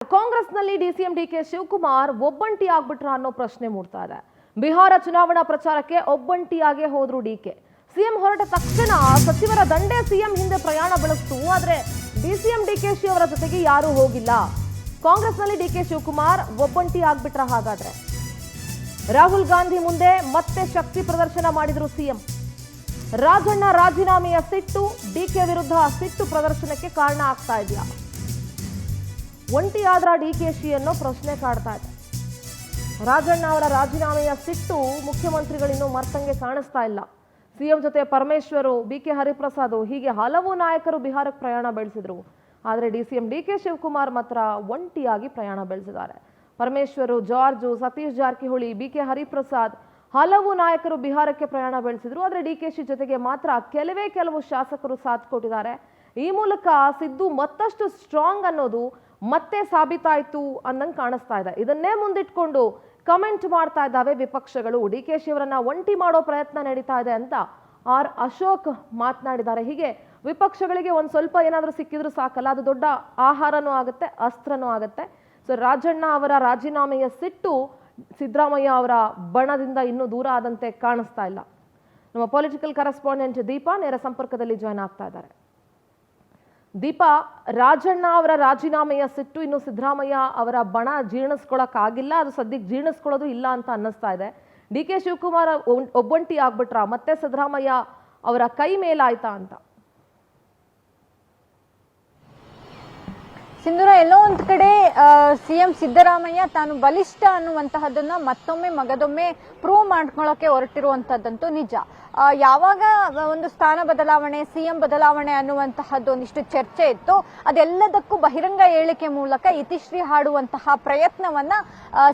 ಕಾಂಗ್ರೆಸ್ನಲ್ಲಿ DCM DK Shivakumar ಒಬ್ಬಂಟಿ ಆಗ್ಬಿಟ್ರ ಅನ್ನೋ ಪ್ರಶ್ನೆ ಮೂಡ್ತಾ ಇದೆ. ಬಿಹಾರ ಚುನಾವಣಾ ಪ್ರಚಾರಕ್ಕೆ ಒಬ್ಬಂಟಿಯಾಗೇ ಹೋದ್ರು ಡಿಕೆ. ಸಿಎಂ ಹೊರಟ ತಕ್ಷಣ ಸಚಿವರ ದಂಡೆ ಸಿಎಂ ಹಿಂದೆ ಪ್ರಯಾಣ ಬೆಳೆಸಿತು. ಆದ್ರೆ ಡಿಸಿಎಂ ಡಿಕೆಶಿ ಅವರ ಜೊತೆಗೆ ಯಾರೂ ಹೋಗಿಲ್ಲ. ಕಾಂಗ್ರೆಸ್ನಲ್ಲಿ ಡಿಕೆ ಶಿವಕುಮಾರ್ ಒಬ್ಬಂಟಿ ಆಗ್ಬಿಟ್ರ. ಹಾಗಾದ್ರೆ ರಾಹುಲ್ ಗಾಂಧಿ ಮುಂದೆ ಮತ್ತೆ ಶಕ್ತಿ ಪ್ರದರ್ಶನ ಮಾಡಿದ್ರು ಸಿಎಂ. ರಾಜಣ್ಣ ರಾಜೀನಾಮೆಯ ಸಿಟ್ಟು ಡಿಕೆ ವಿರುದ್ಧ ಸಿಟ್ಟು ಪ್ರದರ್ಶನಕ್ಕೆ ಕಾರಣ ಆಗ್ತಾ ಇದೆಯಾ? ಒಂಟಿಯಾದ್ರ ಡಿಕೆಶಿ ಅನ್ನೋ ಪ್ರಶ್ನೆ ಕಾಡ್ತಾ ಇದೆ. ರಾಜಣ್ಣ ಅವರ ರಾಜೀನಾಮೆಯ ಸಿಟ್ಟು ಮುಖ್ಯಮಂತ್ರಿಗಳಿನ್ನೂ ಮರ್ತಂಗೆ ಕಾಣಿಸ್ತಾ ಇಲ್ಲ. ಸಿಎಂ ಜೊತೆ ಪರಮೇಶ್ವರು, ಬಿಕೆ ಹರಿಪ್ರಸಾದ್ ಹೀಗೆ ಹಲವು ನಾಯಕರು ಬಿಹಾರಕ್ಕೆ ಪ್ರಯಾಣ ಬೆಳೆಸಿದ್ರು. ಆದರೆ ಡಿಸಿಎಂ ಡಿಕೆ ಶಿವಕುಮಾರ್ ಮಾತ್ರ ಒಂಟಿಯಾಗಿ ಪ್ರಯಾಣ ಬೆಳೆಸಿದ್ದಾರೆ. ಪರಮೇಶ್ವರು, ಜಾರ್ಜು, ಸತೀಶ್ ಜಾರಕಿಹೊಳಿ, ಬಿಕೆ ಹರಿಪ್ರಸಾದ್ ಹಲವು ನಾಯಕರು ಬಿಹಾರಕ್ಕೆ ಪ್ರಯಾಣ ಬೆಳೆಸಿದ್ರು. ಆದರೆ ಡಿಕೆಶಿ ಜೊತೆಗೆ ಮಾತ್ರ ಕೆಲವು ಶಾಸಕರು ಸಾಥ್ ಕೊಟ್ಟಿದ್ದಾರೆ. ಈ ಮೂಲಕ ಸಿದ್ದು ಮತ್ತಷ್ಟು ಸ್ಟ್ರಾಂಗ್ ಅನ್ನೋದು ಮತ್ತೆ ಸಾಬೀತಾಯ್ತು ಅನ್ನಂಗೆ ಕಾಣಿಸ್ತಾ ಇದೆ. ಇದನ್ನೇ ಮುಂದಿಟ್ಕೊಂಡು ಕಮೆಂಟ್ ಮಾಡ್ತಾ ಇದ್ದಾವೆ ವಿಪಕ್ಷಗಳು. ಡಿಕೆಶಿ ಅವರನ್ನ ಒಂಟಿ ಮಾಡೋ ಪ್ರಯತ್ನ ನಡೀತಾ ಇದೆ ಅಂತ ಆರ್ ಅಶೋಕ್ ಮಾತನಾಡಿದ್ದಾರೆ. ಹೀಗೆ ವಿಪಕ್ಷಗಳಿಗೆ ಒಂದ್ ಸ್ವಲ್ಪ ಏನಾದ್ರೂ ಸಿಕ್ಕಿದ್ರು ಸಾಕಲ್ಲ, ಅದು ದೊಡ್ಡ ಆಹಾರನೂ ಆಗುತ್ತೆ, ಅಸ್ತ್ರನೂ ಆಗುತ್ತೆ. ಸೊ ರಾಜಣ್ಣ ಅವರ ರಾಜೀನಾಮೆಯ ಸಿಟ್ಟು ಸಿದ್ದರಾಮಯ್ಯ ಅವರ ಬಣದಿಂದ ಇನ್ನೂ ದೂರ ಆದಂತೆ ಕಾಣಿಸ್ತಾ ಇಲ್ಲ. ನಮ್ಮ ಪೊಲಿಟಿಕಲ್ ಕರೆಸ್ಪಾಂಡೆಂಟ್ ದೀಪಾ ನೇರ ಸಂಪರ್ಕದಲ್ಲಿ ಜಾಯ್ನ್ ಆಗ್ತಾ ಇದ್ದಾರೆ. ದೀಪಾ, ರಾಜಣ್ಣ ಅವರ ರಾಜೀನಾಮೆಯ ಸಿಟ್ಟು ಇನ್ನು ಸಿದ್ದರಾಮಯ್ಯ ಅವರ ಬಣ ಜೀರ್ಣಿಸ್ಕೊಳಕ್ಕಾಗಿಲ್ಲ, ಅದು ಸದ್ಯಕ್ಕೆ ಜೀರ್ಣಿಸ್ಕೊಳ್ಳೋದು ಇಲ್ಲ ಅಂತ ಅನ್ನಿಸ್ತಾ ಇದೆ. ಡಿಕೆ ಶಿವಕುಮಾರ್ ಒಬ್ಬಂಟಿ ಆಗ್ಬಿಟ್ರ, ಮತ್ತೆ ಸಿದ್ದರಾಮಯ್ಯ ಅವರ ಕೈ ಮೇಲಾಯ್ತಾ ಅಂತ? ಸಿಂಧೂರ, ಎಲ್ಲೋ ಒಂದ್ ಕಡೆ ಸಿಎಂ ಸಿದ್ದರಾಮಯ್ಯ ತಾನು ಬಲಿಷ್ಠ ಅನ್ನುವಂತಹದನ್ನ ಮತ್ತೊಮ್ಮೆ ಮಗದೊಮ್ಮೆ ಪ್ರೂವ್ ಮಾಡ್ಕೊಳ್ಳೋಕೆ ಹೊರಟಿರುವಂತಹದ್ದಂತೂ ನಿಜ. ಯಾವಾಗ ಒಂದು ಸ್ಥಾನ ಬದಲಾವಣೆ, ಸಿಎಂ ಬದಲಾವಣೆ ಅನ್ನುವಂತಹದ್ದು ಒಂದಿಷ್ಟು ಚರ್ಚೆ ಇತ್ತು, ಅದೆಲ್ಲದಕ್ಕೂ ಬಹಿರಂಗ ಹೇಳಿಕೆ ಮೂಲಕ ಇತಿಶ್ರೀ ಹಾಡುವಂತಹ ಪ್ರಯತ್ನವನ್ನ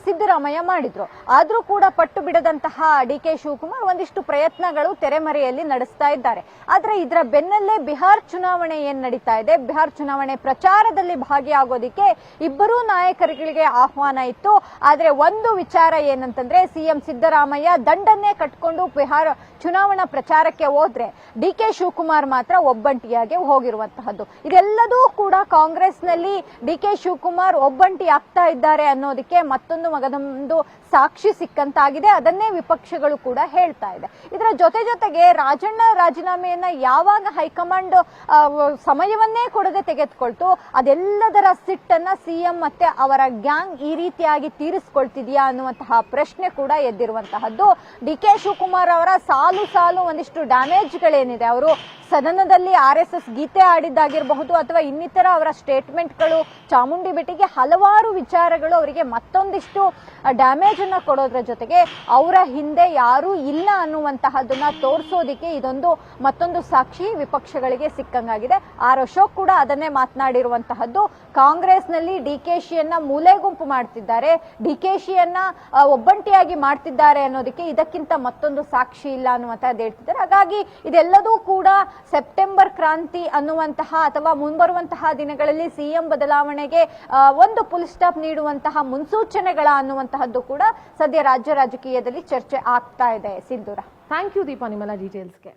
ಸಿದ್ದರಾಮಯ್ಯ ಮಾಡಿದ್ರು. ಆದ್ರೂ ಕೂಡ ಪಟ್ಟು ಬಿಡದಂತಹ ಡಿಕೆ ಶಿವಕುಮಾರ್ ಒಂದಿಷ್ಟು ಪ್ರಯತ್ನಗಳು ತೆರೆಮರೆಯಲ್ಲಿ ನಡೆಸ್ತಾ ಇದ್ದಾರೆ. ಆದ್ರೆ ಇದರ ಬೆನ್ನಲ್ಲೇ ಬಿಹಾರ್ ಚುನಾವಣೆ ಏನ್ ನಡೀತಾ ಇದೆ, ಬಿಹಾರ್ ಚುನಾವಣೆ ಪ್ರಚಾರದಲ್ಲಿ ಭಾಗಿಯಾಗೋದಿಕ್ಕೆ ಇಬ್ಬರೂ ನಾಯಕರುಗಳಿಗೆ ಆಹ್ವಾನ ಇತ್ತು. ಆದ್ರೆ ಒಂದು ವಿಚಾರ ಏನಂತಂದ್ರೆ, ಸಿಎಂ ಸಿದ್ದರಾಮಯ್ಯ ದಂಡನ್ನೇ ಕಟ್ಕೊಂಡು ಬಿಹಾರ ಚುನಾವಣಾ ಪ್ರಚಾರಕ್ಕೆ ಹೋದ್ರೆ ಡಿಕೆ ಶಿವಕುಮಾರ್ ಮಾತ್ರ ಒಬ್ಬಂಟಿಯಾಗಿ ಹೋಗಿರುವಂತಹದ್ದು. ಇದೆಲ್ಲದೂ ಕೂಡ ಕಾಂಗ್ರೆಸ್ನಲ್ಲಿ ಡಿಕೆ ಶಿವಕುಮಾರ್ ಒಬ್ಬಂಟಿ ಆಗ್ತಾ ಇದ್ದಾರೆ ಅನ್ನೋದಕ್ಕೆ ಮತ್ತೊಂದು ಮಗದೊಂದು ಸಾಕ್ಷಿ ಸಿಕ್ಕಂತಾಗಿದೆ. ಅದನ್ನೇ ವಿಪಕ್ಷಗಳು ಕೂಡ ಹೇಳ್ತಾ ಇದೆ. ಇದರ ಜೊತೆಗೆ ರಾಜಣ್ಣ ರಾಜೀನಾಮೆಯನ್ನ ಯಾವಾಗ ಹೈಕಮಾಂಡ್ ಸಮಯವನ್ನೇ ಕೊಡದೆ ತೆಗೆದುಕೊಳ್ತು, ಅದೆಲ್ಲದರ ಸಿಟ್ಟನ್ನ ಸಿಎಂ ಮತ್ತೆ ಅವರ ಗ್ಯಾಂಗ್ ಈ ರೀತಿಯಾಗಿ ತೀರಿಸಿಕೊಳ್ತಿದ್ಯಾ ಅನ್ನುವಂತಹ ಪ್ರಶ್ನೆ ಕೂಡ ಎದ್ದಿರುವಂತಹದ್ದು. ಡಿಕೆ ಶಿವಕುಮಾರ್ ಅವರ ಸಾಲು ಒಂದಿಷ್ಟು ಡ್ಯಾಮೇಜ್ಗಳೇನಿದೆ, ಅವರು ಸದನದಲ್ಲಿ RSS ಗೀತೆ ಆಡಿದ್ದಾಗಿರಬಹುದು ಅಥವಾ ಇನ್ನಿತರ ಅವರ ಸ್ಟೇಟ್ಮೆಂಟ್ಗಳು, ಚಾಮುಂಡಿ ಬೆಟ್ಟಿಗೆ ಹಲವಾರು ವಿಚಾರಗಳು ಅವರಿಗೆ ಮತ್ತೊಂದಿಷ್ಟು ಡ್ಯಾಮೇಜ್ ಅನ್ನ ಕೊಡೋದ್ರ ಜೊತೆಗೆ ಅವರ ಹಿಂದೆ ಯಾರೂ ಇಲ್ಲ ಅನ್ನುವಂತಹದನ್ನ ತೋರಿಸೋದಿಕ್ಕೆ ಇದೊಂದು ಮತ್ತೊಂದು ಸಾಕ್ಷಿ ವಿಪಕ್ಷಗಳಿಗೆ ಸಿಕ್ಕಂಗಾಗಿದೆ. ಆರ್ ಅಶೋಕ್ ಕೂಡ ಅದನ್ನೇ ಮಾತನಾಡಿರುವಂತಹದ್ದು. ಕಾಂಗ್ರೆಸ್ನಲ್ಲಿ ಡಿಕೆಶಿಯನ್ನ ಮೂಲೆಗುಂಪು ಮಾಡ್ತಿದ್ದಾರೆ, ಡಿಕೆಶಿಯನ್ನ ಒಬ್ಬಂಟಿಯಾಗಿ ಮಾಡ್ತಿದ್ದಾರೆ ಅನ್ನೋದಕ್ಕೆ ಇದಕ್ಕಿಂತ ಮತ್ತೊಂದು ಸಾಕ್ಷಿ ಇಲ್ಲ ಅನ್ನುವಂತಹದ್ದು ಹೇಳ್ತಿದ್ದಾರೆ. ಹಾಗಾಗಿ ಇದೆಲ್ಲದೂ ಕೂಡ ಸೆಪ್ಟೆಂಬರ್ ಕ್ರಾಂತಿ ಅನ್ನುವಂತಹ ಅಥವಾ ಮುಂಬರುವಂತಹ ದಿನಗಳಲ್ಲಿ ಸಿಎಂ ಬದಲಾವಣೆಗೆ ಒಂದು ಫುಲ್ ಸ್ಟಾಪ್ ನೀಡುವಂತಹ ಮುನ್ಸೂಚನೆಗಳ ಅನ್ನುವಂತಹದ್ದು ಕೂಡ ಸದ್ಯ ರಾಜ್ಯ ರಾಜಕೀಯದಲ್ಲಿ ಚರ್ಚೆ ಆಗ್ತಾ ಇದೆ. ಸಿಂಧೂರ, ಥ್ಯಾಂಕ್ ಯು ದೀಪಾ ನಿಮ್ಮೆಲ್ಲ ಡೀಟೇಲ್ಸ್ಗೆ.